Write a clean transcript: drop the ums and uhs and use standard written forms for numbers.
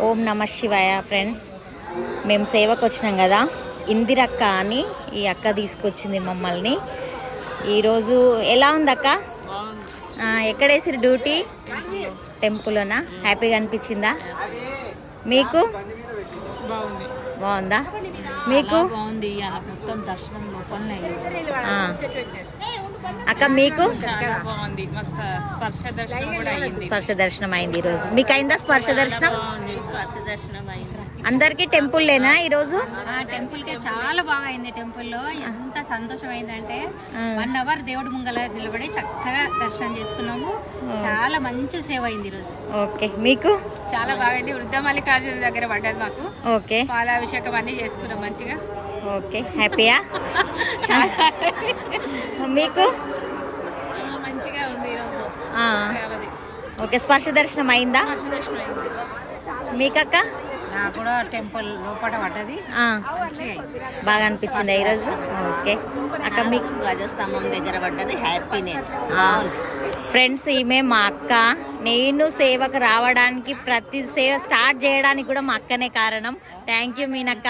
ఓం నమ శివాయ ఫ్రెండ్స్. మేము సేవకు వచ్చినాం కదా, ఇందిరక్క అని ఈ అక్క తీసుకొచ్చింది మమ్మల్ని. ఈరోజు ఎలా ఉంది అక్క? ఎక్కడ వేసిరు డ్యూటీ? టెంపుల్లోనా? హ్యాపీగా అనిపించిందా మీకు? బాగుందా మీకు? అక్క మీకు స్పర్శ దర్శనం అయింది ఈరోజు. మీకు అయిందా స్పర్శ దర్శనం? అందరికి టెంపుల్లేనా ఈరోజు? టెంపుల్ కి చాలా బాగా అయింది. టెంపుల్లో ఎంత సంతోషం అయిందంటే 1 అవర్ దేవుడి ముంగల నిలబడి చక్కగా దర్శనం చేసుకున్నాము. చాలా మంచి సేవ అయింది ఈరోజు. ఓకే, మీకు? చాలా బాగా అయింది. వృద్ధ మల్లికార్జున దగ్గర పడ్డది మాకు. ఓకే, పాలాభిషేకం అన్ని చేసుకున్నాం మంచిగా. ఓకే, హ్యాపీయా? మీకు? మంచిగా ఉంది ఈరోజు. ఓకే, స్పర్శ దర్శనం అయిందా? మీకక్క? నాకు కూడా టెంపుల్ లోపల పడ్డది, బాగా అనిపించింది ఈరోజు. ఓకే అక్క, మీకు? ధ్వజస్తంభం దగ్గర పడ్డది. హ్యాపీనే ఫ్రెండ్స్, ఈమె మా అక్క. నేను సేవకు రావడానికి, ప్రతి సేవ స్టార్ట్ చేయడానికి కూడా మా అక్కనే కారణం. Thank you మీనక్క.